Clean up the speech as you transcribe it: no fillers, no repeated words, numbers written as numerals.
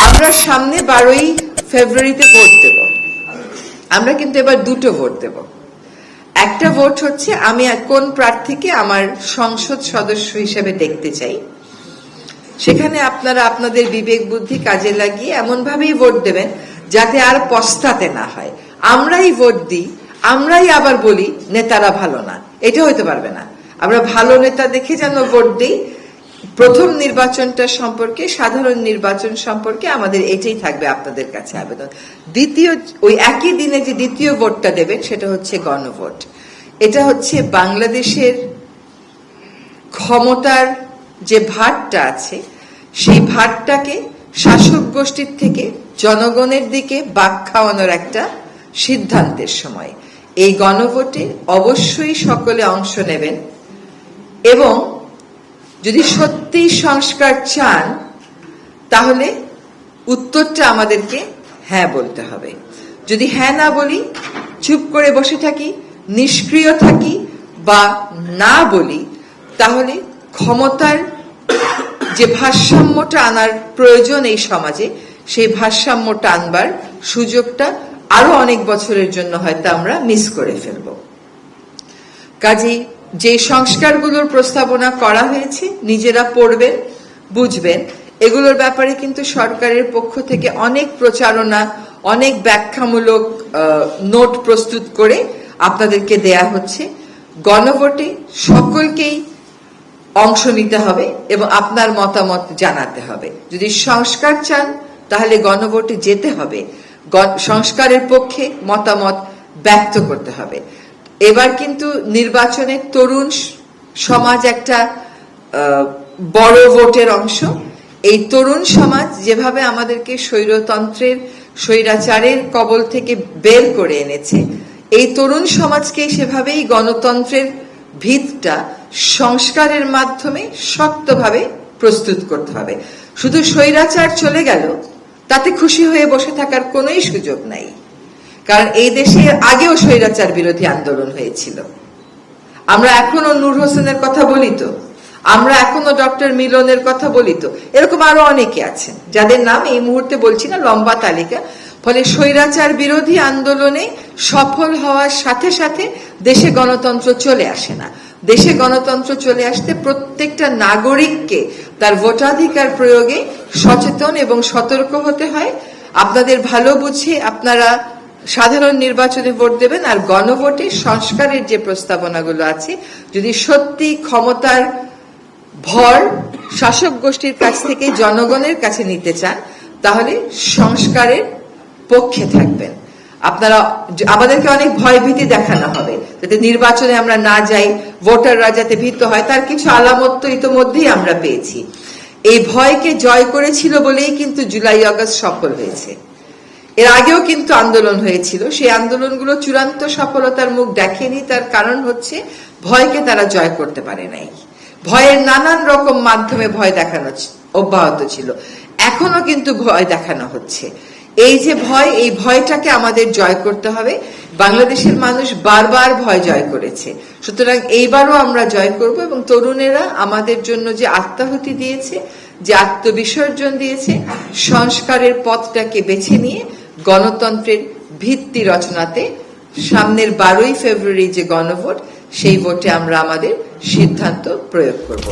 আমরা সামনে 12ই ফেব্রুয়ারিতে ভোট দেব। আমরা কিন্তু এবার দুটো ভোট দেব। একটা ভোট হচ্ছে আমি কোন প্রার্থীকে আমার সংসদ সদস্য হিসেবে দেখতে চাই। সেখানে আপনারা আপনাদের বিবেক বুদ্ধি কাজে লাগিয়ে এমন ভাবেই ভোট দেবেন যাতে আর পস্তাতে না হয়। আমরাই ভোট দিই, আমরাই আবার বলি নেতারা ভালো না, এটা হইতে পারবে না। আমরা ভালো নেতা দেখে যেন ভোট দিই। প্রথম নির্বাচনটা সম্পর্কে, সাধারণ নির্বাচন সম্পর্কে আমাদের এটাই থাকবে আপনাদের কাছে আবেদন। দ্বিতীয়, ওই একই দিনে যে দ্বিতীয় ভোটটা দেবেন সেটা হচ্ছে গণভোট। এটা হচ্ছে বাংলাদেশের ক্ষমতার যে ভারটা আছে সেই ভারটাকে শাসক গোষ্ঠীর থেকে জনগণের দিকে বাঁক খাওয়ানোর একটা সিদ্ধান্তের সময়। এই গণভোটে অবশ্যই সকলে অংশ নেবেন এবং যদি সত্যি সংস্কার চান তাহলে উত্তরটা আমাদেরকে হ্যাঁ বলতে হবে। যদি হ্যাঁ না বলি, চুপ করে বসে থাকি, নিষ্ক্রিয় থাকি বা না বলি, তাহলে ক্ষমতার যে ভারসাম্যটা আনার প্রয়োজন এই সমাজে, সেই ভারসাম্যটা আনবার সুযোগটা আরো অনেক বছরের জন্য হয়তো আমরা মিস করে ফেলব। কাজেই যে সংস্কারগুলোর প্রস্তাবনা করা হয়েছে নিজেরা পড়বেন, বুঝবেন। এগুলোর ব্যাপারে কিন্তু সরকারের পক্ষ থেকে অনেক প্রচারণা, অনেক ব্যাখ্যামূলক নোট প্রস্তুত করে আপনাদেরকে দেয়া হচ্ছে। গণভোটে সকলকেই অংশ নিতে হবে এবং আপনার মতামত জানাতে হবে। যদি সংস্কার চান তাহলে গণভোটে যেতে হবে, সংস্কারের পক্ষে মতামত ব্যক্ত করতে হবে। এবার কিন্তু নির্বাচনের তরুণ সমাজ একটা বড় ভোটের অংশ। এই তরুণ সমাজ যেভাবে আমাদেরকে স্বৈরতন্ত্রের, স্বৈরাচারের কবল থেকে বের করে এনেছে, এই তরুণ সমাজকে সেভাবেই গণতন্ত্রের ভিতটা সংস্কারের মাধ্যমে শক্তভাবে প্রস্তুত করতে হবে। শুধু স্বৈরাচার চলে গেল তাতে খুশি হয়ে বসে থাকার কোনোই সুযোগ নাই, কারণ এই দেশে আগেও স্বৈরাচার বিরোধী আন্দোলন হয়েছিল। আমরা এখনো নূর হোসেনের কথা বলি তো, আমরা এখনো ডক্টর মিলনের কথা বলি তো, এরকম আরো অনেকে আছেন যাদের নাম এই মুহূর্তে বলছি না, লম্বা তালিকা। ফলে স্বৈরাচার বিরোধী আন্দোলনে সফল হওয়ার সাথে সাথে দেশে গণতন্ত্র চলে আসে না। দেশে গণতন্ত্র চলে আসতে প্রত্যেকটা নাগরিককে তার ভোটাধিকার প্রয়োগে সচেতন এবং সতর্ক হতে হয়। আপনাদের ভালো বুঝে আপনারা সাধারণ নির্বাচনে ভোট দেবেন, আর গণভোটে সংস্কারের যে প্রস্তাবনাগুলো আছে যদি সত্যি ক্ষমতার ভর শাসক গোষ্ঠীর কাছ থেকে জনগণের কাছে নিতে চান তাহলে সংস্কারের পক্ষে থাকবেন। আপনারা, আমাদেরকে অনেক ভয় ভীতি দেখানো হবে যাতে নির্বাচনে আমরা না যাই, ভোটাররা যাতে ভীত হয়, তার কিছু আলামত তো ইতোমধ্যেই আমরা পেয়েছি। এই ভয়কে জয় করেছিল বলেই কিন্তু জুলাই আগস্ট সফল হয়েছে। এর আগেও কিন্তু আন্দোলন হয়েছিল, সেই আন্দোলনগুলো চূড়ান্ত সফলতার মুখ দেখেনি। তার কারণ হচ্ছে ভয়কে তারা জয় করতে পারে নাই। ভয়ের নানান রকম মাধ্যমে ভয় দেখানো অব্যাহত ছিল, এখনো কিন্তু ভয় দেখানো হচ্ছে। এই যে ভয়, এই ভয়টাকে আমাদের জয় করতে হবে। বাংলাদেশের মানুষ বারবার ভয় জয় করেছে, সুতরাং এইবারও আমরা জয় করব। এবং তরুণেরা আমাদের জন্য যে আত্মাহুতি দিয়েছে, যে আত্মবিসর্জন দিয়েছে, সংস্কারের পথটাকে বেছে নিয়ে গণতন্ত্রের ভিত্তি রচনাতে সামনের 12ই ফেব্রুয়ারি যে গণভোট, সেই ভোটে আমরা আমাদের সিদ্ধান্ত প্রয়োগ করব।